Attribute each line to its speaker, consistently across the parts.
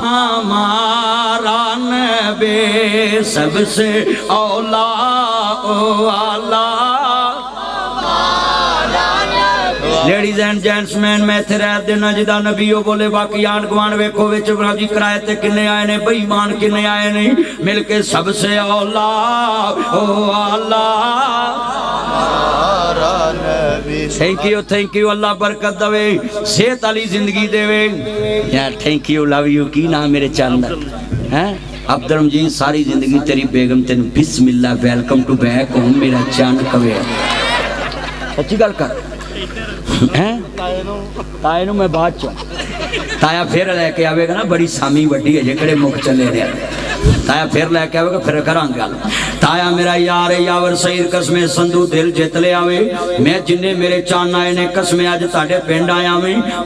Speaker 1: हमारा नबी सबसे औला आला। लेडीज एंड जेंट्समैन मैं इत्थे रह देना जिदा नबी ओ बोले बाकी आन गुआन वेखो विच राजी किराए ते किन्ने आए ने बेईमान किन्ने आए ने मिल के सबसे औला ओ आला। थैंक यू अल्लाह बरकत दवे सेहत वाली जिंदगी देवे यार। थैंक यू लव यू की नाम मेरे चंद हैं अब्दुल मजीद सारी जिंदगी तेरी बेगम तेन बिस्मिल्लाह वेलकम टू बैक होम मेरा चंद कवे। सच्ची गल कर हैं ताए नूं मैं बाद च ताया फिर लैके आवेगा ना बड़ी सामी वड्डी है जेकड़े मुख चले रहे ताया फिर लैके आवेगा फिर करांगे गल। ताया मेरा यार यावर सईद कसमे संधू दिल जित ले आवे मैं जिन्ने मेरे चान आए ने कसमे अज तुहाडे पिंड आया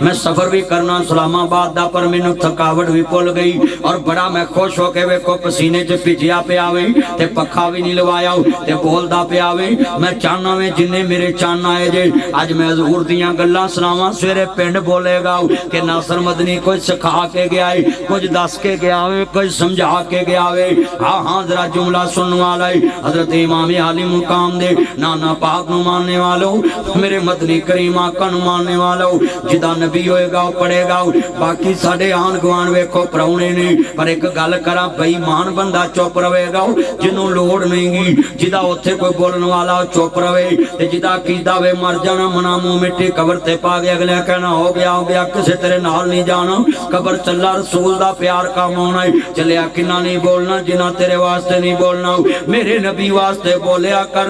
Speaker 1: मैं सफर भी करना इस्लामाबाद दा पर मैनू थकावट भी भुल गई और बड़ा मैं खुश होके वेखो पसीने च भिजिया पिया वे ते पखा भी नहीं लवाया ते बोलदा पिया वे। मैं चाहना वे जिन्ने मेरे चान आए जे अज मैं हजूर दियां गल्लां सुनावां सवेरे पिंड बोलेगा कि नासर मदनी कुछ सिखा के गया है कुछ दस के गया वे कुछ समझा के गया वे। हाँ हाँ जरा जुमला सुनने वाला हजरत इमाम आली मुकाम दे नाना पाक नु मानने वालों मेरे मदनी करीम आका नु मानने वालों जिदा नबी होएगा पढ़ेगा। बाकी साडे आन गुआन वेखो पराउणे ने पर एक गल करा बेईमान बंदा चुप रहेगा जिन्हों लोड़ नहीं जिदा उत्थे कोई बोलने वाला चुप रहे ते जिदा कीदा वे मर जाना मना मुंह मिट्टी कबर ते पा गया अगले कहना हो गया किसे तेरे नाल नहीं जाना कबर चला रसूल दा प्यार काम होना चलिया किना नहीं बोलना जिना तेरे वास्ते नहीं बोलना मेरे नबी वास्ते बोलिया कर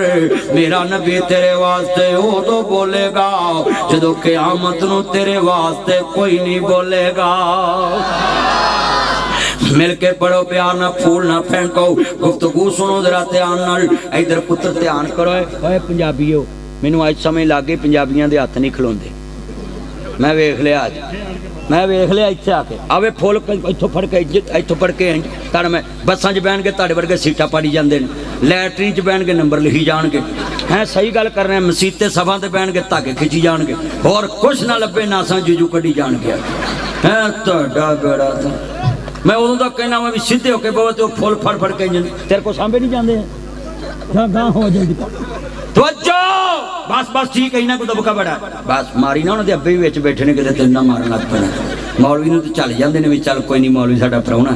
Speaker 1: मेरा नबी तेरे वास्ते उदो बोलेगा जदों क़यामत नूं तेरे वास्ते कोई नहीं बोलेगा। मिल के पढ़ो प्यार ना फूल ना फेंको गुफ्तगू सुनो जरा ध्यान नाल इधर पुत्र ध्यान करो। ओए पंजाबीओ मैनू अज समझ लग गई पंजाबियां दे हत्थ नहीं खलोंदे मैं वेख लिया अज मैं वेख लिया इत्थे आके आवे फुल इत्थों फड़ के इत्थों फड़ के ताड़ मैं बसां च बहन के तुहाडे वर्गे सीटां पाड़ी जांदे ने लैटरीन च बहन के नंबर लिखी जाणगे हैं सही गल करना मसीते सभा ते बहन के धागे खिंची जाणगे और कुछ ना लभे नासां जूजू कड्डी जाणगे हैं तुहाडा बेड़ा मैं उदों तक कहना मैं भी सीधे होके बहुत तो फुल फड़ फड़ के तेरे को सांभे नहीं जांदे गां हो जल्दी तवज्जो बस बस ठीक है इन्हां को दबका बड़ा बस मारी ना उन्होंने अब्बे भी विच बैठे ने किते तेरे नाल मारन लग पैना मौलवी नूं ते चल जांदे ने भी चल कोई नहीं मौलवी साडा प्राहुणा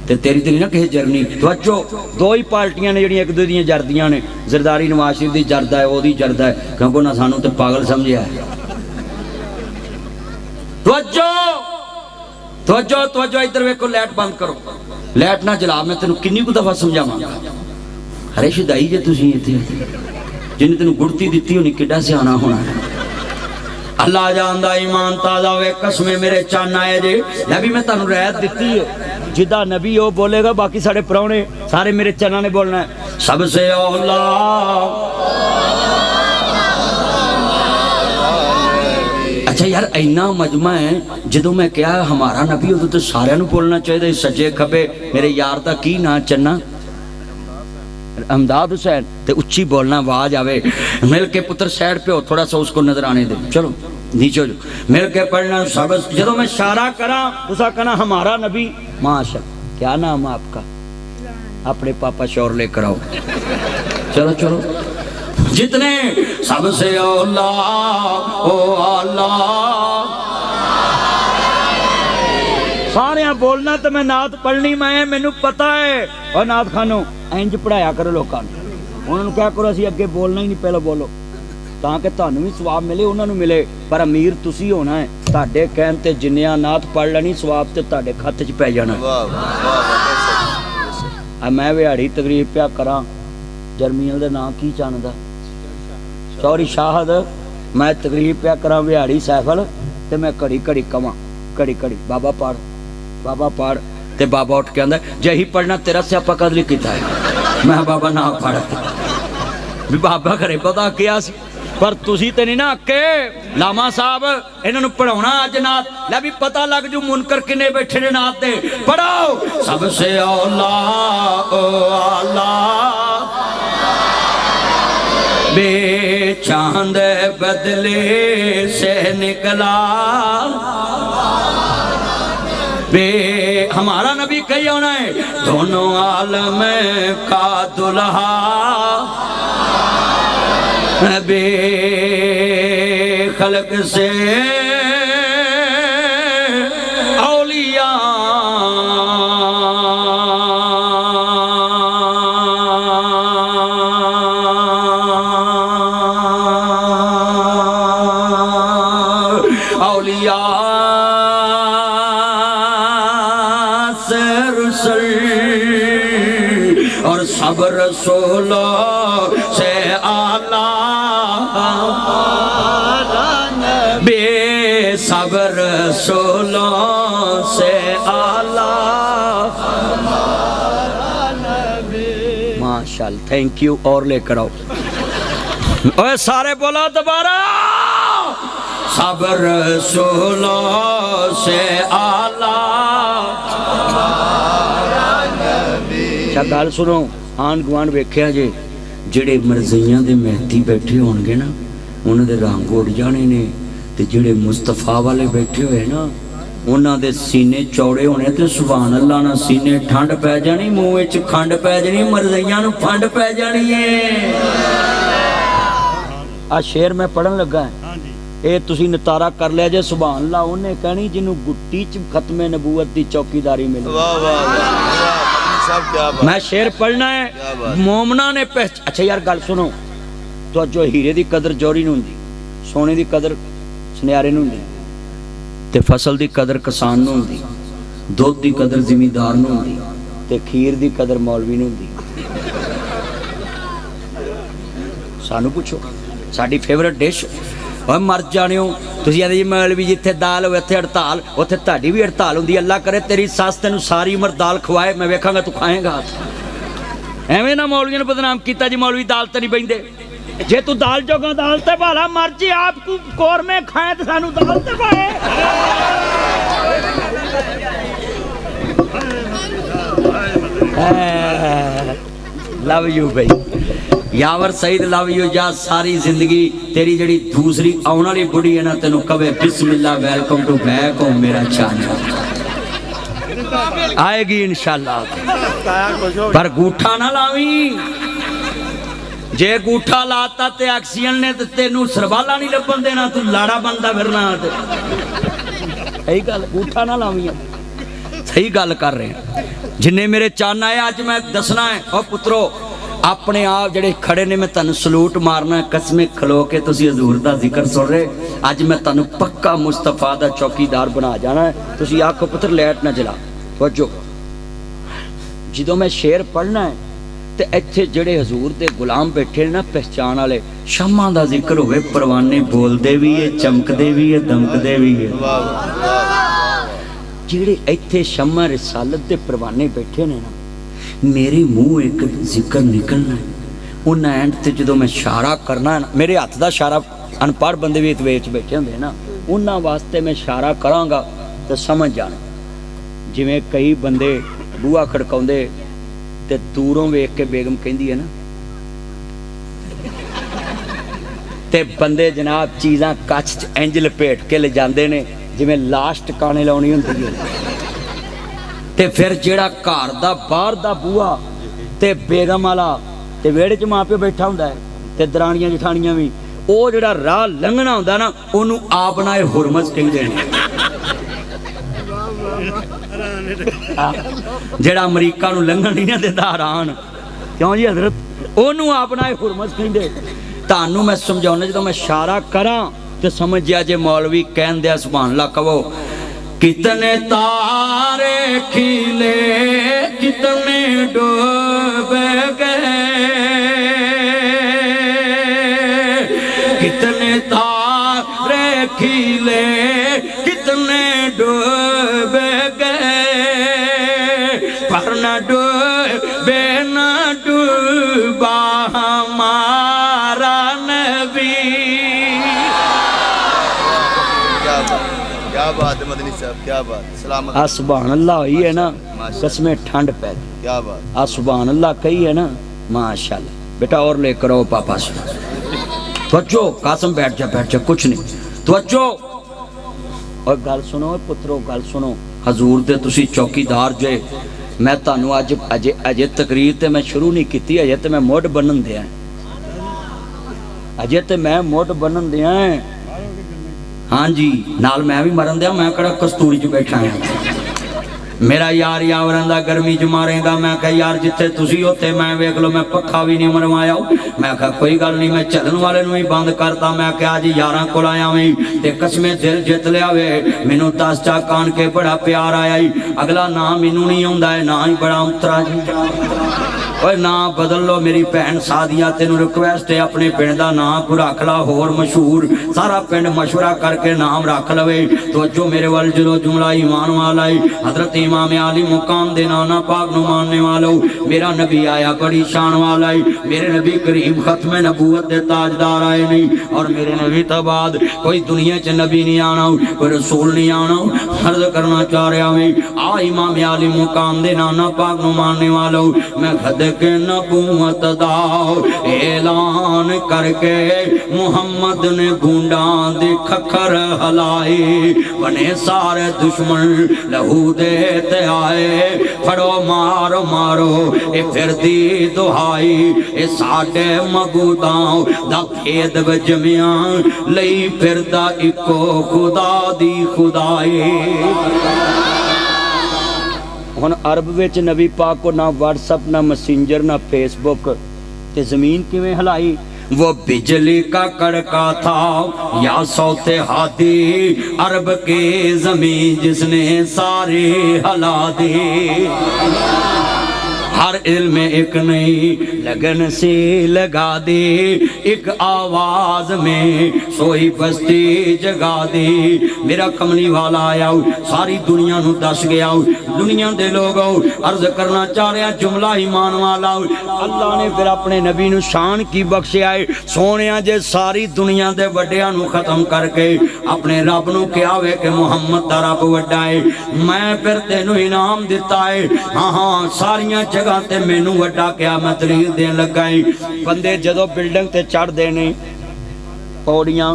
Speaker 1: ते तेरी ते नहीं ना किसी जरनी। तवज्जो दो ही पार्टियां ने जिहड़ियां एक दूजे दियां जरदियां ने जरदारी नवाज शरीफ दी जरदा है ओदी जरदा है क्योंकि उन्हां सानू ते पागल समझिया है। तवज्जो तवज्जो तवज्जो इधर वेखो लाइट बंद करो लाइट ना जला मैं तेनू किन्नी को दफा समझावांगा अरे शुदाई जे तुसीं इत्थे जिन्हें तेन गुड़ती दी होनी किड्डा सियाना होना है। अल्लाह जानदा ईमान ताजा वे कसमे मेरे चन्न आए जे नबी मैं तुहानू रहत दित्ती है जिदा नबी ओ बोलेगा बाकी साडे प्राहुणे सारे मेरे चन्ना ने बोलना है सबसे औला। अच्छा यार इन्ना मजमा है जदों मैं कहा हमारा नबी उदों तो सारियां नू बोलना चाहिए सज्जे खबे मेरे यार दा की ना चन्ना अहमदाद हुसैन ते उच्ची बोलना आवाज आवे मिल के पुत्र साइड पे हो थोड़ा सा उसको नजर आने दे चलो नीचे हो मिल के पढ़ना सब जदों मैं इशारा करा तुसा कहना हमारा नबी माशा क्या नाम है आपका अपने पापा शोर लेकर आओ चलो चलो जितने सबसे औला ओ अल्लाह सारे बोलना तो मैं नात पढ़नी मैं मैनू पता है और नात खानो इंज पढ़ाया करो लोगों उन्होंने क्या करो असी अगे बोलना ही नहीं पहले बोलो ताकि तुहानू भी सवाब मिले उन्होंने मिले पर अमीर तुसी होना है तुहाडे कहण ते जिन्नियां नात पढ़ लेनी सवाब ते तुहाडे खाते च पै जाना। मैं विहाड़ी तकरीब पिया करा जरमील दे नाम की जानदा सॉरी शाहद मैं तकरीब पिया करा विहाड़ी सैफल ते मैं घड़ी घड़ी कवां घड़ी घड़ी बाबा पढ़ ते बाबा उठ के आंदा जे ही पढ़ना तेरा स्यापा कद लिख कीता है मैं बाबा ना पढ़ भी बाबा घरे पता किया सी पर तुसी ते नहीं ना अके लामा साहब इन्हां नूं पढ़ाउणा अज नात लै भी पता लग जू मुनकर किने बैठे ने नात ते पढ़ाओ सबसे औला ओ अल्लाह बेचांद बदले से निकला बे हमारा नबी कही होना है दोनों आलम का दुल्हा बे खलक से औलिया औलिया से रसूल और सब रसूलों से आला बे सब रसूलों से आला माशाअल्लाह। थैंक यू और लेकर आओ ओए सारे बोला दोबारा सब रसूलों से आला। अच्छा गल सुनो आन गुआंढ वेख्या जे ਜਿਹੜੇ ਮਰਜ਼ਈਆਂ ਦੇ ਮਹਿਤੀ ਬੈਠੇ ਹੋਣਗੇ ਨਾ ਉਹਨਾਂ ਦੇ ਰੰਗ ਉੱਡ ਜਾਣੇ ਨੇ ਤੇ ਜਿਹੜੇ ਮੁਸਤਫਾ ਵਾਲੇ ਬੈਠੇ ਹੋਏ ਨਾ ਉਹਨਾਂ ਦੇ ਸੀਨੇ ਚੌੜੇ ਹੋਣੇ ਤੇ ਸੁਭਾਨ ਅੱਲਾ ਨਾਲ ਸੀਨੇ ਠੰਡ ਪੈ ਜਾਣੀ ਮੂੰਹ ਵਿੱਚ ਖੰਡ ਪੈ ਜਾਣੀ ਮਰਜ਼ਈਆਂ ਨੂੰ ਫੰਡ ਪੈ ਜਾਣੀ ਏ। ਆ ਸ਼ੇਰ ਮੈਂ ਪੜਨ ਲੱਗਾ ਇਹ ਤੁਸੀਂ ਨਤਾਰਾ ਕਰ ਲਿਆ ਜੇ ਸੁਭਾਨ ਅੱਲਾ ਉਹਨੇ ਕਹਿਣੀ ਜਿਹਨੂੰ ਗੁੱਟੀ ਚ ਖਤਮੇ ਨਬੂਵਤ ਦੀ ਚੌਕੀਦਾਰੀ ਮਿਲੇ। ਵਾਹ ਵਾਹ ਵਾਹ मैं शेर पढ़ना है मोमना ने अच्छा यार गल सुनो तो जो हीरे दी कदर जौहरी नूं हुंदी सोने दी कदर सुनियारे नूं हुंदी ते फसल दी कदर किसान नूं हुंदी दुध दी कदर जिमीदार नूं हुंदी ते खीर दी कदर मौलवी नूं हुंदी। सानू पुछो साडी फेवरेट डिश और मर जाने तुसीं आंदे जी मौलवी जिथे दाल होवे उत्थे हड़ताल उत्थे तुहाडी भी हड़ताल हुंदी। अल्लाह करे तेरी सस तैनूं सारी उम्र दाल खवाए मैं वेखांगा तू खाएगा। एवें ना मौलवियों ने बदनाम कीता जी मौलवी दाल ते नहीं बहिंदे जे तू दाल जोगा दाल ते भाला मर्जी आप तू कोरमे खाए ते सानू दाल ते पाए। लव यू भाई यावर सईद लव यू जा सारी जिंदगी तेरी जड़ी दूसरी आने वाली बुढ़ी है ना तेनों कवे बिस्मिल्लाह वेलकम टू बैक होम मेरा चाचा आएगी इंशाल्लाह। पर गूठा ना लावी जे गूठा लाता ते ऑक्सीजन ने ते तेनू सरबाला नहीं लभन देना तू लाड़ा बनदा फिरना सही गल गूठा ना लावी सही गल कर रहे हैं जिन्ने मेरे चाहना है अज मैं दसना है और पुत्रो अपने आप जड़े खड़े ने मैं तुहानू सलूट मारना कसमें खलो के तुसी हजूर दा जिक्र सुन रहे अज मैं तुहानू पक्का मुस्तफा दा चौकीदार बना जाना है। तुसी आखो पुत्र लैट ना जला वजो जो मैं शेर पढ़ना है ते इत्थे जड़े हजूर दे गुलाम बैठे ना पहचान वाले शमा दा जिक्र होवे परवाने बोलदे भी है चमकदे भी है दमकदे भी है। जेड़े इत्थे शमा रिसालत दे परवाने बैठे ने ना मेरे मुंह एक जिक्र निकलना है उन एंड ते जो मैं इशारा करना है ना मेरे हथ का इशारा अनपढ़ बंदे भी इस बैठे होंगे ना उन्होंने वास्ते मैं इशारा करांगा तो समझ जाना जिमें कई बंदे बूहा खड़काउंदे ते दूरों वेख के बेगम कहती है ना ते बंदे जनाब चीज़ां कच्छ च इंज लपेट के ले जाते हैं जिमें लाश टकाने लाउणी हुंदी है ते फिर जेड़ा घर दा बाहर दा बूहा ते बेगम वाला ते वेड़े च मां प्यो बैठा हुंदा है ते दरानियां जठानियां भी ओ जेड़ा राह लंघना हुंदा ना ओनू आप बनाए हुरमत कहंदे ने। जेड़ा अमरीका नू लंघण नहीं ना दिंदा हैरान क्यों जी हजरत ओनू आप बनाए हुरमत कहंदे। तानू मैं समझाउणा जदों मैं इशारा करां ते समझ जा जे मौलवी कहंदे सुभान अल्लाह कहो कितने तारे खिले कितने डूब गए कितने तारे खिले कितने डूब गए पर न डूबे न डूबा हमारा नबी।
Speaker 2: क्या बात है मदनी साहब क्या बात सलामत
Speaker 1: सुभान अल्लाह ही है ना कसमें ठंड पै
Speaker 2: क्या बात
Speaker 1: सुभान अल्लाह कही है ना माशाल्लाह। बेटा और लेकर आओ पापा से त्वचो कासम बैठ जा कुछ नहीं त्वचो और गल सुनो पुत्रो गल सुनो हजूर दे तुसी चौकीदार जे मैं तुहानू अज अजे तकरीर ते मैं शुरू नहीं की, अजे तो मैं मुढ़ बनन दिया, अजे तो मैं मुढ़ बनन दिया। हाँ जी, नाल मैं भी मरन दिया, मैं कड़ा कस्तूरी च बैठा है। मेरा यार यावरां दा गर्मी च मारेगा, मैं कहा यार जिथे तुसी उत्थे मैं वेख लो, मैं पक्खा भी नहीं मरवाया। मैं कहा कोई गल नहीं, मैं चलन वाले नूं ही बंद करता। मैं कहा अज यारां कोल आया वे ते कसमे दिल जित लिया वे, मैनू 10 चा कान के बड़ा प्यार आया ही। अगला ना मैनू नहीं आउंदा है, ना ही बड़ा उतरा जी। ओए ना बदल लो मेरी भैन सादिया, तेनू रिक्वेस्ट है अपने पिंड दा नाम को रख ला होर मशहूर, सारा पिंड मशवरा करके नाम रख लवे। तो जो मेरे वाल जो जुमला ईमान वाला है, हजरत इमाम आली मुकाम दे नाना पाक नु मानने वालों, मेरा नबी आया बड़ी शान वाला है। मेरे नबी करीम खत्म नबूवत दे ताजदार आए नहीं, और मेरे नबी तो बाद कोई दुनिया च नबी नहीं आना, कोई रसूल नहीं आना। अर्ज करना चाह रहा मैं आ इमाम आली मुकाम दे नाना पाक नु मानने वालों, मैं खद के नबूवत दा ऐलान करके मुहम्मद ने गूंडा दे खखर हलाए, बने सारे दुश्मन लहू दे ते आए। फड़ो मारो मारो ए फिरदी दुहाई, ए साडे मबूदां दा भेद वजमिया लई फिरदा इको खुदा दी खुदाई। हुण अरब विच नबी पाक को ना व्हाट्सएप, ना मैसेंजर, ना फेसबुक, ते जमीन किवें हिलाई? वो बिजली का कड़का था या सौते हाथी, अरब के जमीन जिसने सारे हला दी। हर इल्म एक नई लगन से लगा दे, एक आवाज में सोई बस्ती जगा दे। मेरा कमली वाला आया सारी दुनिया नू दस गया, दुनिया दे लोग अर्ज करना चाह रहे हैं जुमला ईमान वाला। अल्लाह ने फिर अपने नबी नू शान की बख्शिया है, सोने जे सारी दुनिया दे वड्डियां नू खत्म करके अपने रब नू कहा वे कि मुहम्मद दा रब वड्डा है, मैं फिर तेनू इनाम दिता है। हाँ हाँ सारियां जगह ते मैनू वड्डा क्या मैं दलील देन लगा। बंदे जदों बिल्डिंग ते चढ़दे ने पौड़ियां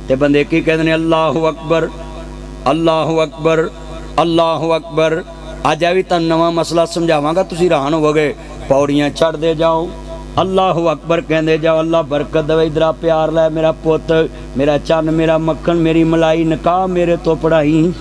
Speaker 1: ते बंदे की कहते हैं अल्लाहु अकबर अल्लाहु अकबर अल्लाहु अकबर। अज भी तुहानू नवां मसला समझावांगा, तुसीं हैरान होवोगे। पौड़ियां चढ़दे जाओ, अल्लाहु अकबर कहते जाओ, अल्लाह बरकत देवे। इधर प्यार लै मेरा पुत, मेरा चन्न, मेरा मक्खन, मेरी मलाई, निकाह मेरे तो पढ़ाई।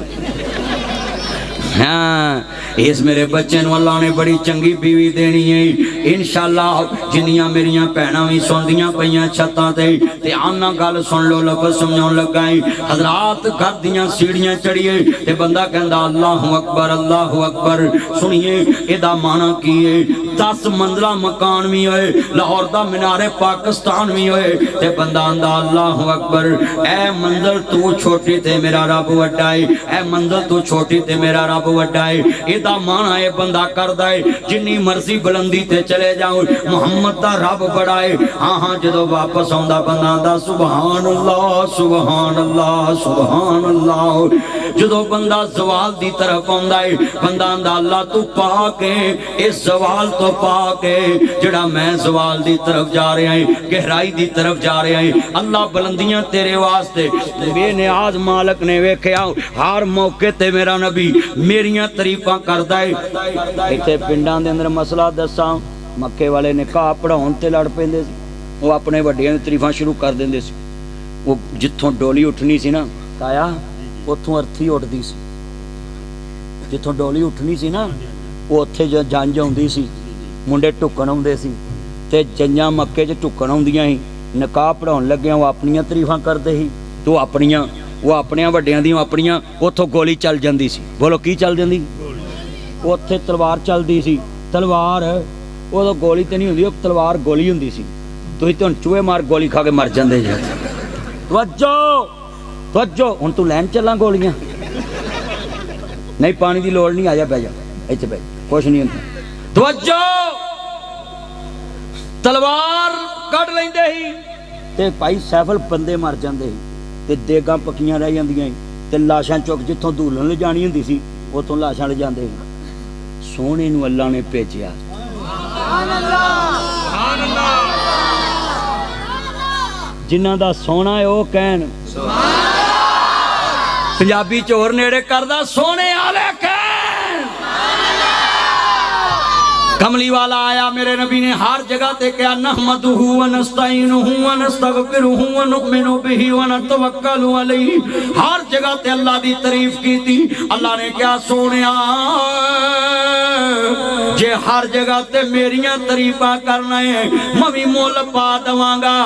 Speaker 1: हाँ इस मेरे बच्चे नूं अल्लाह ने बड़ी चंगी बीवी देनी है इंशाअल्लाह। जिन्नियां मेरियां भैणां भी सुनदियां पईयां छत्तां ते ध्यान नाल गल सुन लो, लफ्ज़ समझाउण लगा है। हज़रात घर दियां सीढ़ियां चढ़िए ते बंदा कहंदा अल्लाहु अकबर। सुनिए इहदा माना की है? 10 मंजिला मकान भी होए, लाहौर दा मीनारे पाकिस्तान भी होए ते बंदा आंदा अल्लाहु अकबर। ऐ मंजिल तू छोटी ते मेरा रब वड्डा है, ऐ मंजिल तू छोटी ते मेरा रब वड्डा है। इहदा माना है बंदा करदा है जिन्नी मर्जी बुलंदी ते चले जाओ, मुहम्मद दा रब बड़ा है। हाँ हाँ जदों वापस आउंदा बंदा आंदा सुभान अल्लाह सुभान अल्लाह सुभान अल्लाह। जदों बंदा सवाल दी तरफ आउंदा है बंदा आंदा अल्लाह तू पाक है इस सवाल तो पाक है जिहड़ा मैं सवाल दी तरफ जा रहा है, गहराई दी तरफ जा रहा है। अल्लाह बुलंदियां तेरे वास्ते। बेनियाज मालक ने वेख्या हर मौके ते मेरा नबी मेरियां तारीफां करदा है। इत्थे पिंडां दे अंदर मसला दसां, मक्के वाले निकाह पढ़ाउण ते लड़ पैंदे सी, वो अपने वड्डियां दी तारीफां शुरू कर दिंदे सी। वो जिथों डोली उठनी सी ना ताया उत्थों अर्थी उठदी सी, जिथों डोली उठनी सी ना उत्थे जंज आउंदी सी, मुंडे ढुकण आउंदे सी ते जंजां मक्के च ढुकण आउंदियां सी। निकाह पढ़ाउण लग्गियां वो अपनियां तारीफां करदे सी, तो अपनियां वो अपने वड्डियां दी अपनियां उत्थों गोली चल जांदी सी। बोलो की चल जांदी? उत्थे तलवार चलदी सी, तलवार उदों गोली ते नहीं हुंदी, तलवार गोली हुंदी सी। तुसीं ते हुण चूहे मार गोली खा के मर जांदे जे। तवज्जो तवज्जो, हुण तूं लैन चलां गोलियां? नहीं पानी दी लोड़ नहीं, आ जा, बह जा इत्थे बह, कुछ नहीं हुंदा। तवज्जो, तलवार कढ लैंदे ही ते भाई सैफल बंदे मर जांदे ही ते देगां पक्कियां रह जांदियां ही ते लाशां चुक जिथों धूलन ले जानी हुंदी सी उत्थों लाशां ले जांदे ही। सोहणे नूं अल्लाह ने भेजिया। सुभान अल्लाह सुभान अल्लाह। जिन्हां दा सोहना है ओह कहण सुभान अल्लाह। पंजाबी चोर नेड़े करदा सोहणे आले कह کملی والا آیا میرے نبی نے ہر جگہ تے کیا نحمدہو و نستعینہو و نستغفرہو و نؤمنو بہی و نتوکلو علیہ، ہر جگہ تے اللہ دی تعریف کی تھی۔ اللہ نے کیا سونیا جے ہر جگہ تے میریاں تعریفاں کرنا ہے میں مول پا دواں گا،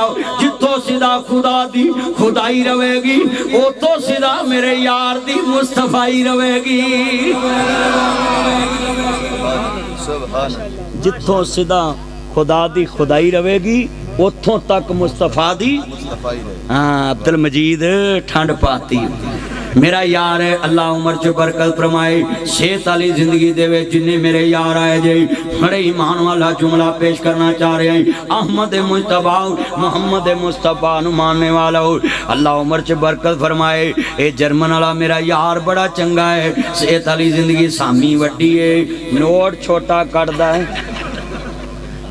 Speaker 1: جتھوں سیدھا خدا دی خدائی رہے گی اوتھوں سیدھا میرے یار دی مصطفیٰ رہے گی۔
Speaker 2: سبحان
Speaker 1: جتھوں سیدھا خدا دی خدائی رہے گی اتھوں تک مصطفیٰ دی
Speaker 2: مصطفیٰ رہے۔
Speaker 1: ہاں عبد المجید ٹھنڈ پاتی میرا یار ہے، اللہ عمر چ برکت فرمائے، صحت والی زندگی دے وچ جننے میرے یار آئے جے بڑے ایمان والا جملہ پیش کرنا چاہ رہے ہیں۔ احمد مجتبیٰ محمد مصطفیٰ نو ماننے والا ہو، اللہ عمر چ برکت فرمائے، اے جرمن والا میرا یار بڑا چنگا ہے، صحت والی زندگی سامی وڈی ہے، نوٹ چھوٹا کٹدا ہے۔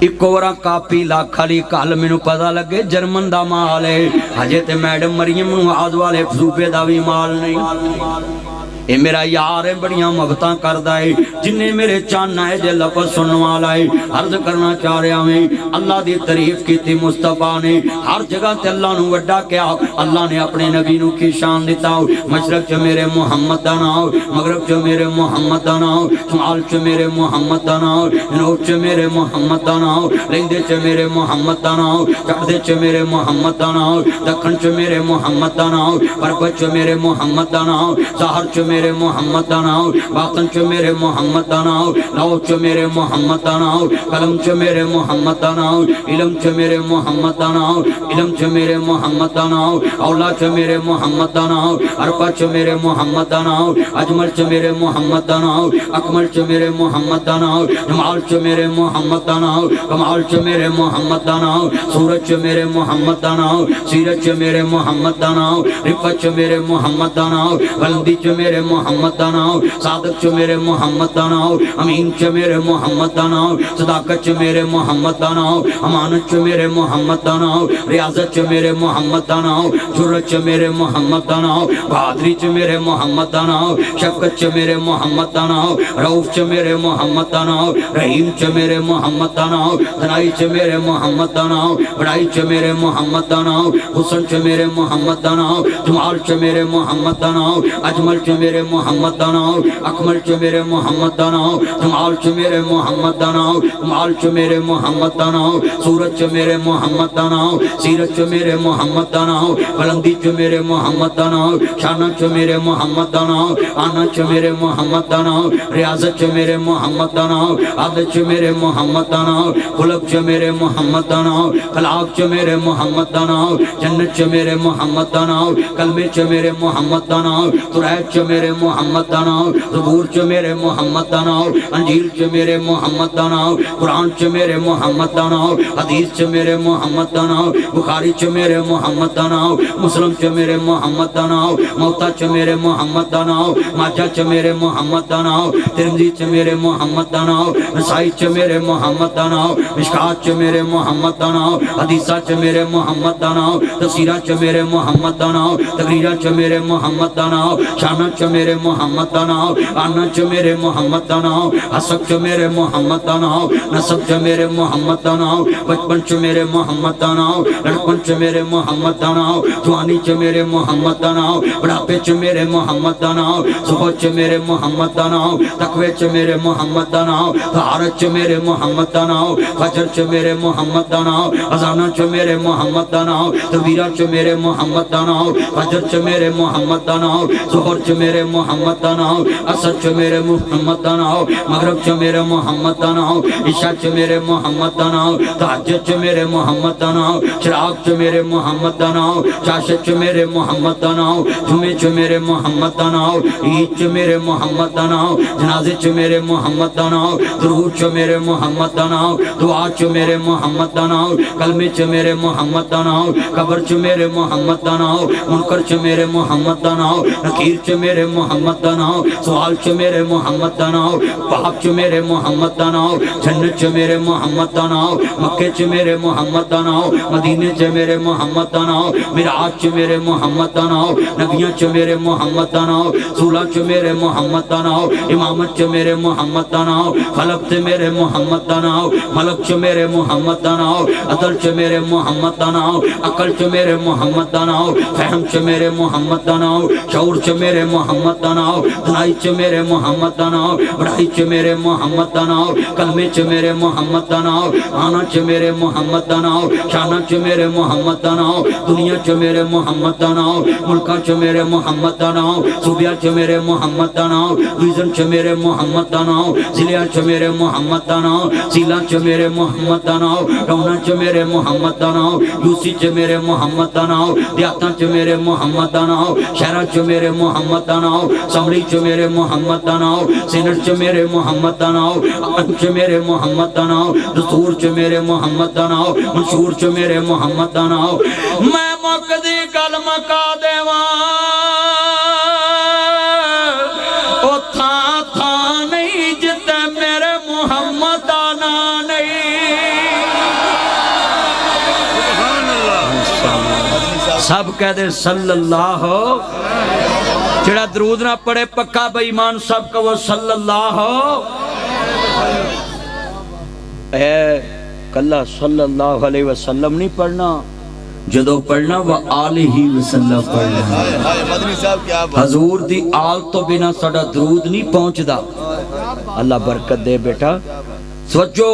Speaker 1: ایک اورا کاپی لاکھالی کال مینوں پتہ لگے جرمن دا مال ہے، ہجے تے میڈم مریم معاذ والے صوبے دا بھی مال نہیں۔ اے میرا یار ہے بڑیاں مبتاں کردہ ہے، جنہیں میرے چاننا ہے جے لفظ سننے والا ہے۔ عرض کرنا چاہ رہا میں اللہ دی تعریف کی تھی مصطفیٰ نے، ہر جگہ تے اللہ نو وڈا کیا، اللہ نے اپنے نبی نو کی شان دیتا ہو۔ مشرق چ میرے محمد دا نام، مغرب چ میرے محمد دا نام، شمال چ میرے محمد دا نام، جنوب چ میرے محمد دا نام، لہندے چ میرے محمد دا نام، چڑھدے چ میرے محمد دا نام، دکھن چ میرے محمد دا نام، پربت چ میرے محمد دا نام، ظاہر چ میرے محمد دا نام، باطن چ میرے محمد دا نام، لو چ میرے محمد دا نام، قلم چ میرے محمد دا نام، علم چ میرے محمد دا نام، علم چ میرے محمد دا نام، اولا چ میرے محمد دا نام، عرفہ چ میرے محمد دا نام، اجمل چ میرے محمد دا نام، اکمل چ میرے محمد دا نام، جمال چ میرے محمد دا نام، کمال چ میرے محمد دا نام، سورج چ میرے محمد دا نام، سیرت چ میرے محمد دا نام، رفت چ میرے محمد دا نام، بلندی چ میرے محمد دا نام، صادق چ میرے محمد دا نام، امین چ میرے محمد دا نام، صداقت چ میرے محمد دا نام، امانت چ میرے محمد دا نام، ریاضت چ میرے محمد دا نام، جرت چ میرے محمد دا نام، بہادری چ میرے محمد دا نام، شفقت چ میرے محمد دا نام، رؤوف چ میرے محمد دا نام، رحیم چ میرے محمد دا نام، دنائی چ میرے محمد دا نام، بڑائی چ میرے محمد دا نام، حسن چ میرے محمد دا نام، جمال چ میرے محمد دا نام، اجمل چ میرے محمد دا نام، اکمل چ میرے محمد دا نام، جمال چ میرے محمد دا نام، کمال چ میرے محمد دا نام، سورت چ میرے محمد دا نام، سیرت چ میرے محمد دا نام، بلندی چ میرے محمد دا نام، شانہ چ میرے محمد دا نام، آنا چ میرے محمد دا نام، ریاضت چ میرے محمد دا نام، عادت چ میرے محمد دا نام، خلق چ میرے محمد دا نام، خلاق چ میرے محمد دا نام، جنت چ میرے محمد دا نام، کلمے چ میرے محمد دا نام، قرآن چ میرے محمد دا نام، زبور چ میرے محمد دا نام، انجیل چ میرے محمد دا نام، قرآن چ میرے محمد دا نام، حدیث چ میرے محمد دا نام، بخاری چ میرے محمد دا نام، مسلم چ میرے محمد دا نام، موتا چ میرے محمد دا نام، ماجہ چ میرے محمد دا نام، ترمذی چ میرے محمد دا نام، نسائی چ میرے محمد دا نام، مشکات چ میرے محمد دا نام، حدیثہ چ میرے محمد دا نام، تفسیرہ چ میرے محمد دا نام، تقریرہ چ میرے محمد دا نام، شانہ چ میرے محمد دا نام، آنا چ میرے محمد دا نام، حسب چ میرے محمد دا نام، نسب چ میرے محمد دا نام، بچپن چ میرے محمد دا نام، لڑکپن چ میرے محمد دا نام، جوانی چ میرے محمد دا نام، بڑھاپے چ میرے محمد دا نام، صحبت چ میرے محمد دا نام، تقوی چ میرے محمد دا نام، طہارت چ میرے محمد دا نام، فجر چ میرے محمد دا نام، اذانہ چ میرے محمد دا نام، تکبیرہ چ میرے محمد دا نام، فجر چ میرے محمد دا نام، ظہر چ میرے محمد دا نام، عصر چ میرے محمد دا نام، مغرب چ میرے محمد دا نام، عشاء چ میرے محمد دا نام، تہجد چ میرے محمد دا نام، چراغ چ میرے محمد دا نام، چاشت چ میرے محمد دا نام، جمعے چ میرے محمد دا نام، عید چ میرے محمد دا نام، جنازے چ میرے محمد دا نام، درود چ میرے محمد دا نام، دعا چ میرے محمد دا نام، کلمے چ میرے محمد دا نام، قبر چ میرے محمد دا نام، منکر چ میرے محمد دا نام، نکیر چ میرے मेरे मोहम्मद दा नाम, सवाल च मेरे मोहम्मद दा नाम, पाप च मेरे मोहम्मद दा नाम, जन्नत च मेरे मोहम्मद दा नाम, मक्के च मेरे मोहम्मद दा नाम, मदीने च मेरे मोहम्मद दा नाम, मिराज च मेरे मोहम्मद दा नाम, नबियां च मेरे मोहम्मद दा नाम, सूला च मेरे मोहम्मद दा नाम, इमामत च मेरे मोहम्मद दा नाम, खलक च मेरे मोहम्मद दा नाम, मलक च मेरे मोहम्मद दा नाम, अदल च मेरे मोहम्मद दा नाम, अकल च मेरे मोहम्मद दा नाम, फहम च मेरे मोहम्मद दा नाम, शऊर च मेरे मोहम्मद दा नाम, दनाई च मेरे मोहम्मद दा नाम, बढ़ाई च मेरे मोहम्मद दा नाम, कलमे च मेरे मोहम्मद दा नाम, आना च मेरे मोहम्मद दा नाम, शाना च मेरे मोहम्मद दा नाम, दुनिया च मेरे मोहम्मद दा नाम, मुल्का च मेरे मोहम्मद दा नाम, सूबिया च मेरे मोहम्मद दा नाम, विजन च मेरे मोहम्मद दा नाम, जिलिया च मेरे मोहम्मद दा नाम, सीला च मेरे मोहम्मद दा नाम, रौना च मेरे मोहम्मद दा नाम, यूसी च मेरे मोहम्मद दा नाम, देहातां च मेरे मोहम्मद दा नाम, शहरां च मेरे मोहम्मद दा नाम, समरी च मेरे मोहम्मद दा नाम, सिनट च मेरे मोहम्मद दा नाम, अन च मेरे मोहम्मद दा नाम, दस्तूर च मेरे मोहम्मद दा नाम, मंशूर च मेरे मोहम्मद दा नाम। मैं मुकदी गल मका देवां ओ थां थां नहीं जिते मेरे मोहम्मद दा नाम नहीं। सब कह दे सल्लल्लाहु, जेड़ा दरूद ना पढ़े पक्का बेईमान, सब कहो सल्लल्लाहु। कल्ला सल्लल्लाहु अलैहि वसल्लम नहीं पढ़ना, जदों पढ़ना वह आलिही वसल्लम पढ़ना।
Speaker 2: मदनी साहब क्या बात,
Speaker 1: हजूर दी आल तो बिना साडा दरूद नहीं पहुंचदा। अल्लाह बरकत दे बेटा, सोचो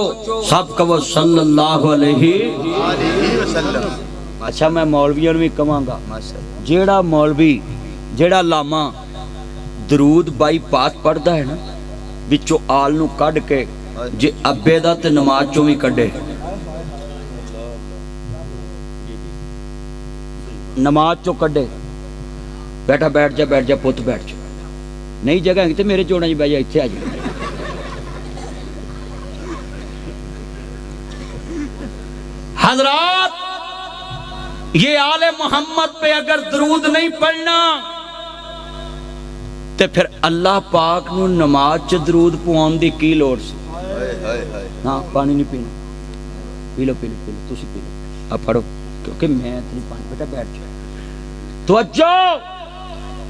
Speaker 1: सब कहो सल्लल्लाहु अलैहि
Speaker 2: वसल्लम।
Speaker 1: अच्छा मैं मौलवियों भी कहांगा, जेड़ा मौलवी जेड़ा लामा दरूद बाई पास पढ़दा है ना, विचों आल नूं कढ के जे अब्बे दा ते नमाज चों भी कढे, नमाज चो कढे, बैठा बैठ जा पुत बैठ जा, नहीं जगह है तो मेरे जोड़ा जी बह जा, इत्थे आ जा। हजरात, ये आले मोहम्मद पे अगर दरूद नहीं पढ़ना तो फिर अल्लाह पाक नू नमाज च दरूद पवाउण दी की लोड़ सी? हाँ, पानी नहीं पीना, पी लो तुसी पी लो, अब पढ़ो, क्योंकि मैं इतनी पानी, बेटा बैठ जा। तवज्जो,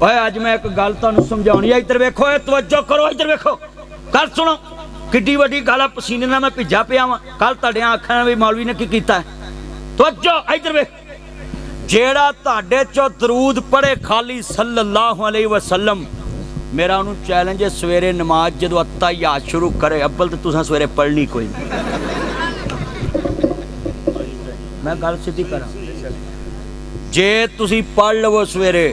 Speaker 1: ओए अज मैं एक गल तुहानू समझाउणी है, इधर वेखो, तवज्जो करो, इधर वेखो, गल सुनो, किड्डी वड्डी गल, पसीने नाल मैं भिजा पिया वां, कल तुहाडियां आखां भी मौलवी ने की कीता है। तवज्जो, इधर वेख, जेड़ा तुहाडे चो दरूद पढ़े खाली सल्लल्लाहु अलैहि वसल्लम, मेरा उन्होंने चैलेंज है, सवेरे नमाज जदों अत्तहियात शुरू करे, अव्वल तो तुसां सवेरे पढ़नी कोई नहीं। मैं गल सीधी करा, जे तुसी पढ़ लवो सवेरे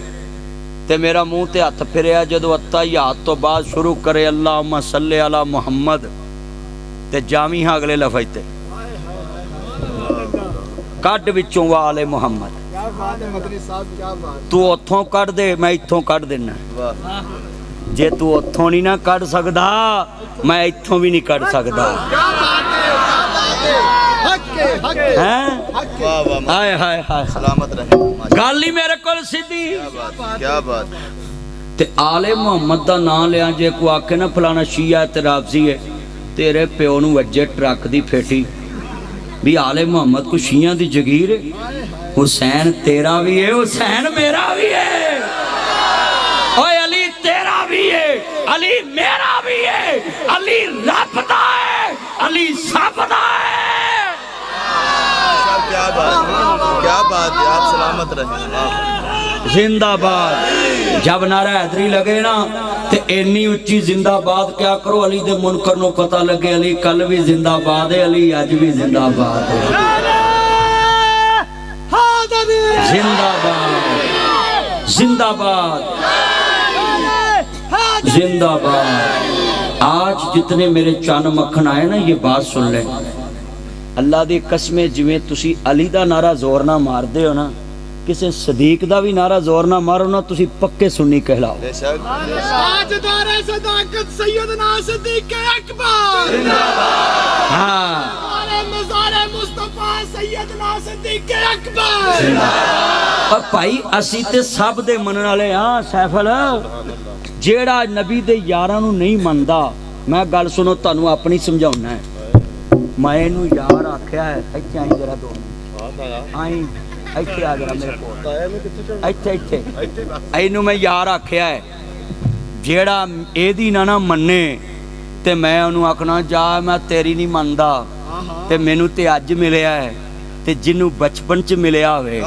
Speaker 1: ते मेरा मुंह ते हथ फिरिया, जदों अत्तहियात तो बाद शुरू करे अल्लाहुम्मा सल्ली अला मुहम्मद, ते जामी हां अगले लफ्ज़ ते कढ विचों वाले मुहम्मद, तू उथों कढ दे, मैं इथों कढ देना। जे तू उथों नहीं ना कढ सकदा, मैं इथों भी नहीं कढ सकदा। हाय हाय हाय,
Speaker 2: सलामत रहे।
Speaker 1: गल ही मेरे को सीधी,
Speaker 2: क्या बात।
Speaker 1: ते आले मुहम्मद दा नाम लिया, जे को आखे ना फलाना शिया ते राफजी है, तेरे प्यो नूं वज्जे ट्रक दी फेटी भी आले मुहम्मद को शिया दी जगीर है। हुसैन तेरा भी है, हुसैन मेरा भी है, ओए अली तेरा भी है, अली मेरा भी है, अली रब दा है, अली सब दा है।
Speaker 2: क्या बात है, आप सलामत रहे।
Speaker 1: जिंदाबाद। जब नारा हैदरी लगे ना ते इन्नी उच्ची जिंदाबाद क्या करो, अली दे मुनकर नूं पता लगे, अली कल भी जिंदाबाद है, अली अज भी जिंदाबाद है। जिंदाबाद जिंदाबाद जिंदाबाद। आज जितने मेरे चन मक्खन आए ना, ये बात सुन ले, अल्लाह दी कसमें, जिवें तुसी अली दा नारा जोर ना मारदे हो ना, किसी सदीक दा भी नारा जोर ना मारो ना, तुसी पक्के सुन्नी कहलाओ। हाँ,
Speaker 3: मुस्तफा सैयदना सिद्दीक अकबर।
Speaker 1: और भाई असी ते सब दे मनन वाले हाँ सैफल जेड़ा नबी दे यारां नूं नहीं मनदा मैं गल सुनो तुहानूं अपनी समझाउणा है मैं इहनूं यार आख्या है इत्थे आई जरा 2 मिनट आई इत्थे आ जरा मेरे कोल इत्थे इत्थे इहनूं मैं यार आख्या है जेड़ा एदी ना मन्ने ते मैं उहनूं आखना जा मैं तेरी नहीं मनदा ते मैनूं ते अज मिलिया है ते जिन्नू बचपन च मिलिया होवे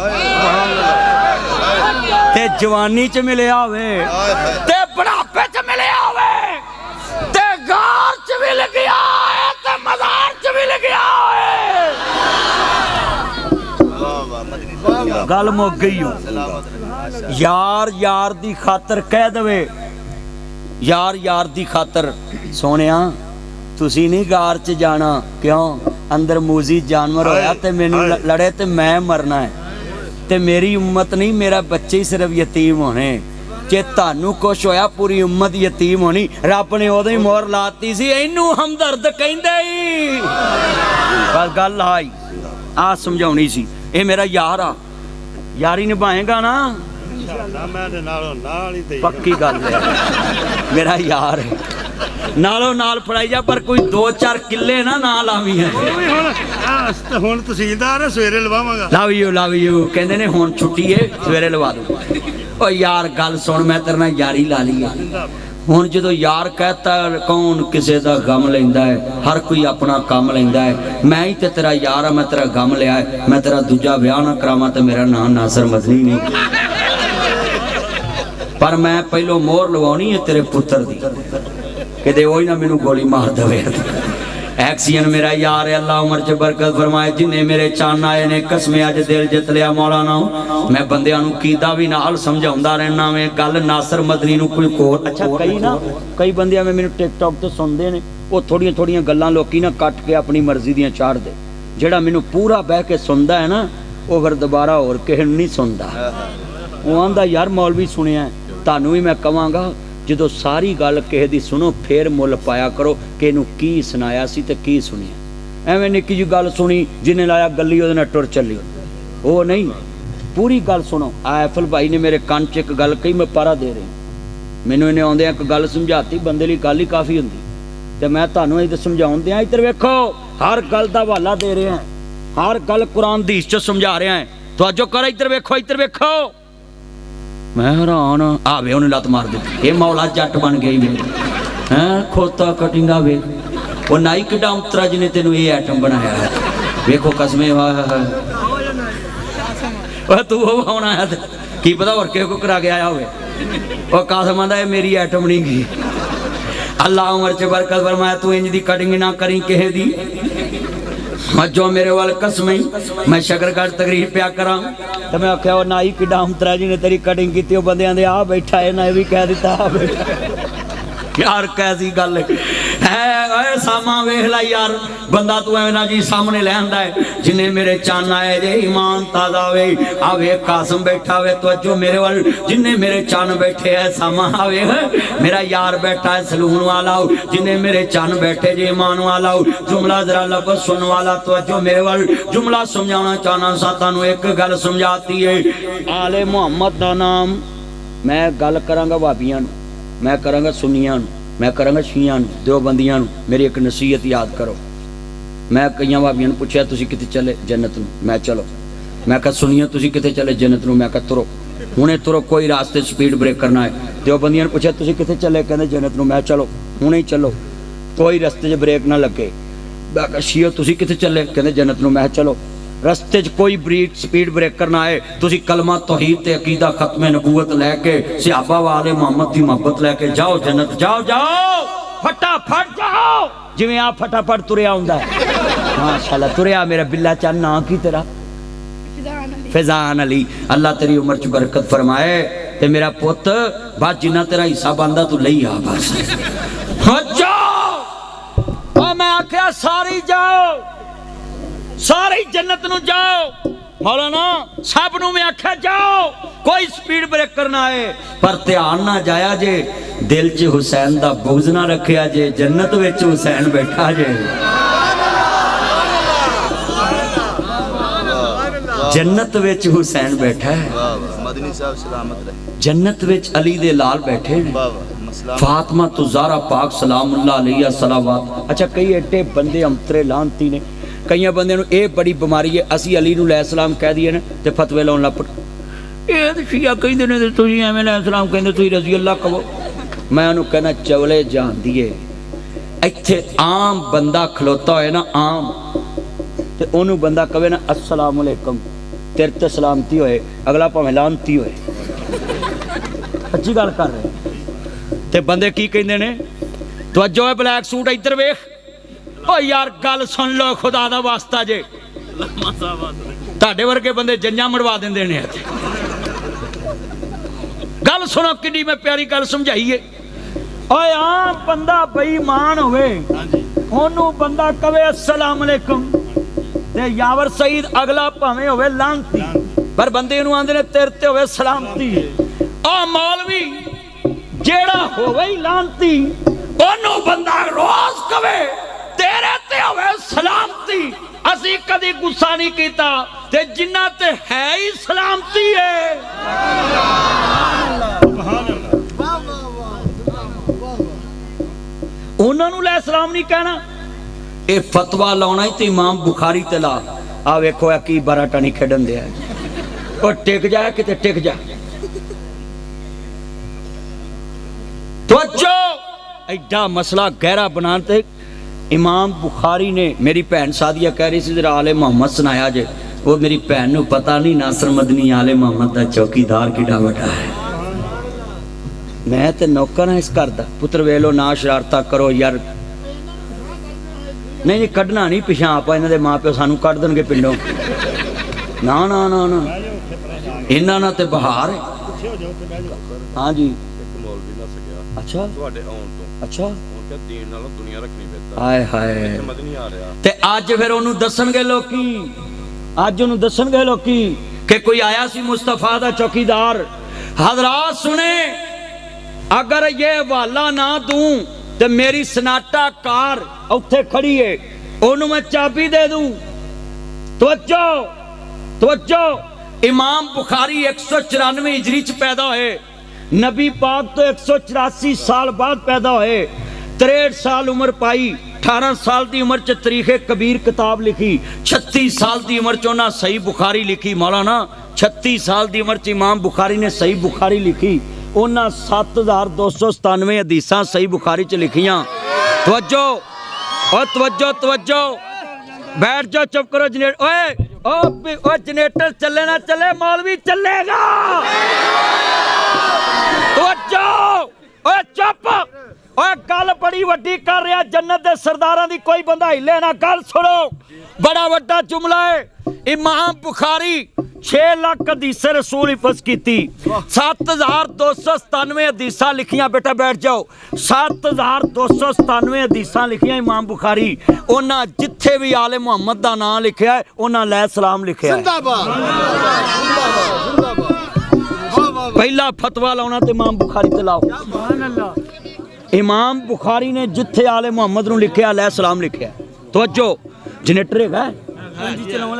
Speaker 1: ते जवानी च मिलिया होवे ते बुढ़ापे च मिलिया होवे ते गार च मिल गया है ते मज़ार च मिल गया है गल मुक गई हो यार यार दी खातर कह दवे यार यार दी खातर सोनिया तुसी नहीं गार च जाना क्यों अंदर मूजी जानवर होया ते मैनू लड़े ते मैं मरना है ते मेरी उम्मत नहीं मेरा बच्चे ही सिर्फ यतीम होने जे तानू कुछ होया पूरी उम्मत यतीम होनी रब ने उदों ही मोहर लाती सी इनू हमदर्द कहंदे ही बस गल आई आ समझाउणी सी ये मेरा यार आ यारी निभाएगा ना पक्की गल है मेरा यार है नालों नाल फड़ाई जा पर कोई 2-4 किले ना लावी है
Speaker 3: हुण तहसीलदार है सवेरे लवावांगा
Speaker 1: लव यू कहंदे ने हुण छुट्टी है सवेरे लवा दो ओ यार गल सुन मैं तेरे नाल यारी ला ली है हुण जदों यार कहता कौन किसे दा गम लैंदा है हर कोई अपना काम लैंदा है मैं ही ते तेरा यार मैं तेरा गम लिया है मैं तेरा दूजा ब्याह ना करावां ते मेरा नाम नासर मदनी नहीं पर मैं पहलो मोहर लवाउणी है तेरे पुत्र दी कि वही ना मैनू गोली मार दे एक्सीजन मेरा यार है अल्लाह उमर च बरकत फरमाए जिन्हें मेरे चन्न आए ने कसमें अज दिल जित लिया मौलाना मैं बंदियां नूं कीदा भी नाल समझाउंदा रहना मैं गल नासर मदनी नूं कोई कोर अच्छा कई बंदियां में मैनू टिकटॉक तो सुनते हैं वो थोड़ियां थोड़ियां गल्लां लोकी ना कट के अपनी मर्जी दियां चाड़ दे जेड़ा मैनू पूरा बह के सुनदा है ना वो फिर दोबारा होर किसे नूं नहीं सुनदा वो आंदा यार मौलवी सुनिया तुहानूं भी मैं कहांगा जो सारी गल किसी दी सुनो फिर मुल पाया करो कि इनू की सुनाया सी ते की सुनिया एवें निक्की जी गल सुनी जिन्हें लाया गली उहदे नाल टुर चली वो नहीं पूरी गल सुनो आफल भाई ने मेरे कान च एक गल कही मैं पारा दे रही मैनू इन्हें आउंदे एक गल समझाती बंदे लई गल ही काफ़ी हुंदी ते मैं तुहानूं इधर समझाउण दियां इधर वेखो हर गल दा हवाला दे रहे हैं हर गल कुरान हदीस च समझा रहे हैं तवज्जो कर इधर वेखो मैं हैरान आवे उन्हें लत मार दी ये मौला जट बन गई वे हैं खोता कटिंगा वे वो नाई किड्डा उतरा जिन्हें तेनू ये आइटम बनाया है वेखो कसमें तू वो होना है की पता और के को करा के आया होवे और कसम आंदा है मेरी आइटम नहीं गई अल्लाह उमर च बरकत फरमाया तू इंज दी कटिंग ना करी किसे दी जो मेरे वाल कसमें मैं शकरगढ़ तकरीर प्या करा तो मैं आख्या वो नाई किड्डा उतरा जी ने तेरी कटिंग की बंदियां दे आ बैठा है ना भी कह दिता आ बैठा यार कैसी गल है सामा वेख ला यार बंदा तू एवें ना जी सामने ले आंदा है जिन्हें मेरे चन्न आए जे ईमान ताजा वे आवे कासम बैठा वे तो जो मेरे वाल जिन्हें मेरे चन्न बैठे है सामा आवे मेरा यार बैठा है सलून वाला जिन्हें मेरे चन्न बैठे जे ईमान वाला जुमला जरा लफ्ज़ सुन वाला तो जो मेरे वाल जुमला समझाना चाहना सा तुहानूं एक गल समझाती है आले मुहम्मद दा नाम मैं गल करांगा भाबियां नूं मैं करांगा सुन्नियां नूं मैं करांगा शियां नूं देवबंदियां नूं मेरी एक नसीहत याद करो मैं कई भाबियां नूं पुछया तुसीं कित्थे चले जन्नत नूं मैं चलो मैं कहा सुनिया तुसीं कित्थे चले जन्नत नूं मैं कहा तुरो हुणे तुरो कोई रास्ते स्पीड ब्रेक करना है देवबंदियां नूं पुछया तुसीं कित्थे चले कहंदे जन्नत नूं मैं चलो हुणे ही चलो कोई रस्ते 'च ब्रेक ना लगे मैं कहा शियो तुसीं कित्थे चले कहंदे जन्नत नूं मैं चलो रस्ते च कोई ब्रेक स्पीड ब्रेक करना है तुसी कलमा तौहीद ते अकीदा खत्मे नबूवत लैके सहाबा वाले मोहम्मद दी मोहब्बत लैके जाओ जन्नत जाओ फटाफट जाओ जिवें आप फटाफट तुरिया हुंदा है माशाअल्लाह तुरिया मेरा बिल्ला चा ना की तेरा फैजान अली अल्लाह तेरी उम्र च बरकत फरमाए ते मेरा पुत बस जिन्ना तेरा हिस्सा बनदा तू लई आ बस जाओ मैं आख्या सारी जाओ सारी जन्नत नूं जाओ मौलाना सब नूं मैं आख्या जाओ कोई स्पीड ब्रेक करना है पर ध्यान ना जाया जे दिल च हुसैन दा बुग़्ज़ ना रखिया जे जन्नत विच हुसैन बैठा जे जन्नत विच हुसैन बैठा है,
Speaker 2: वाह वाह मदनी साहब सलामत रहे।
Speaker 1: जन्नत विच अली दे लाल बैठे ने,
Speaker 2: वाह वाह मसला
Speaker 1: फातिमा तो ज़हरा पाक सलामुल्लाह अलैहा सलावत। अच्छा कई एडे बंदे अंतरे लानती ने, कई बंदे नूं ये बड़ी बीमारी है, असी अली नूं लै सलाम कह दईए ना ते फतवे लाउण लग पए। ਇਹ ਤਾਂ ਸ਼ੀਆ ਕਹਿੰਦੇ ਨੇ ਤੇ ਤੁਸੀਂ ਐਵੇਂ ਲੈ ਸਲਾਮ ਕਹਿੰਦੇ, ਤੁਸੀਂ ਰਜ਼ੀ ਅੱਲਾ ਕਹੋ। ਮੈਂ ਉਹਨੂੰ ਕਹਿਣਾ ਚਵਲੇ ਜਾਂਦੀਏ, ਇੱਥੇ ਆਮ ਬੰਦਾ ਖਲੋਤਾ ਹੋਏ ਨਾ ਆਮ, ਤੇ ਉਹਨੂੰ ਬੰਦਾ ਕਵੇ ਨਾ अस्सलाम अलैकुम, ਤੇਰੇ ਤੇ ਸਲਾਮਤੀ ਹੋਏ, ਅਗਲਾ ਭਾਵੇਂ ਲਾਨਤੀ ਹੋਏ। ਅੱਛੀ ਗੱਲ ਕਰ ਰਹੇ ਤੇ ਬੰਦੇ ਕੀ ਕਹਿੰਦੇ ਨੇ, ਤਵੱਜੋ ਹੈ ਬਲੈਕ ਸੂਟ ਇੱਧਰ ਵੇਖ। ਓ ਯਾਰ ਗੱਲ ਸੁਣ ਲਓ ਖੁਦਾ ਦਾ ਵਾਸਤਾ ਜੇ, ਤੁਹਾਡੇ ਵਰਗੇ ਬੰਦੇ ਜੰਜਾਂ ਮੜਵਾ ਦਿੰਦੇ ਨੇ ਇੱਥੇ। गल सुनो किड्डी मैं प्यारी गल समझाइए। ओए आम बंदा बेईमान होवे ओनू बंदा कवे अस्सलाम अलैकुम ते यावर सईद अगला भावें होवे लानती, पर बंदे नूं आंदे ने तेरे ते होवे सलामती। आ मौलवी जेड़ा होवे ही लानती ओनू बंदा रोज कवे तेरे ते होवे सलामती। असी कदी गुस्सा नहीं कीता ते जिन्ना ते है ही सलामती है। उन्होंने लै सलाम नहीं कहना, ये फतवा लाना ही तो इमाम बुखारी ते ला। आ वेखो की बारा टाणी खेडन दिया, और टिक जाए किते टिक जा। तो एडा मसला गहरा बनाते इमाम बुखारी ने, मेरी भैन सादिया कह रही थी जरा आले मोहम्मद सुनाया जे, वो मेरी भैन नूं पता नहीं नासर मदनी आले मोहम्मद दा चौकीदार किड़ा वड्डा है। मैं ते नौकर हाँ इस घर दा, पुत्र वेलो ना शरारता करो यार। नहीं नहीं कढ़ना नहीं पिछा, आप इन्हां दे माँ प्यो सानू कढ़ देणगे पिंडों। ना ना ना ना इन्हां नाल ते बहार है। हाँ जी अच्छा अच्छा हाय हाय ते अज फिर ओनू दसणगे लोकी, अज ओनू दसणगे लोकी कि कोई आया सी मुस्तफा दा चौकीदार। हजरात सुने, अगर ये हवाला ना दूं तो मेरी सनाटा कार उत्थे खड़ी है, ओनू मैं चाबी दे दूं। तवज्जो तवज्जो, इमाम बुखारी 194 हिजरी च पैदा होए, नबी पाक तो 184 साल बाद पैदा होए, 63 साल उम्र पाई, 18 साल की उम्र च तरीखे कबीर किताब लिखी, 36 साल की उम्र च उन्हें सही बुखारी लिखी। मौलाना 36 साल की उम्र च इमाम बुखारी ने सही बुखारी लिखी, उन्हें 7297 हदीसां सही बुखारी च लिखियां। तवज्जो और तवज्जो तवज्जो, बैठ जाओ चुप करो। ओए जनरेटर चले ना चले, मौलवी चलेगा। तवज्जो ओए चुप, ओए गल बड़ी वड्डी कर रहा, जन्नत दे सरदारां दी कोई बंदा हिले ना। गल सुनो, बड़ा वड्डा जुमला है। इमाम बुखारी 6 लाख हदीसें रसूल हिफज कीती, 7297 हदीसां लिखियां। बेटा बैठ जाओ, 7297 हदीसां लिखियां इमाम बुखारी। उन्हां जिथे भी आले मुहम्मद दा नाम लिखिया है, उन्हां लै सलाम लिखिया है। पहला फतवा लाना तो इमाम बुखारी ते लाओ। इमाम बुखारी ने जिथे आले मुहम्मद नूं लिखिया लै सलाम लिखिया। तवज्जो, जनरेटर है,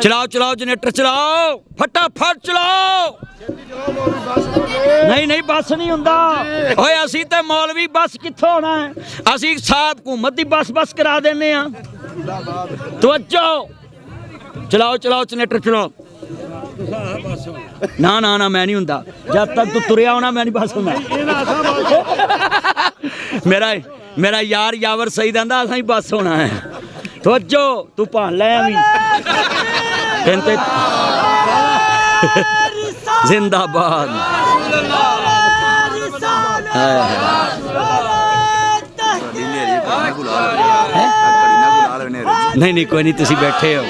Speaker 1: चलाओ चलाओ जनरेटर चलाओ, फटाफट चलाओ। नहीं नहीं बस नहीं हुंदा। ओए असी ते मौलवी बस कित्थों होना है, असी साहब हुकूमत दी बस बस करा देने आ। तवज्जो, चलाओ चलाओ जनरेटर चलाओ। ना ना ना मैं नहीं हुंदा, जब तक तू तुरिया होना मैं नहीं बस होना। मेरा यार यावर सही दंदा असां ही बस होना है। तवज्जो, तू भान लै अवी जिंदाबाद। नहीं नहीं कोई नहीं, तुसी बैठे हो।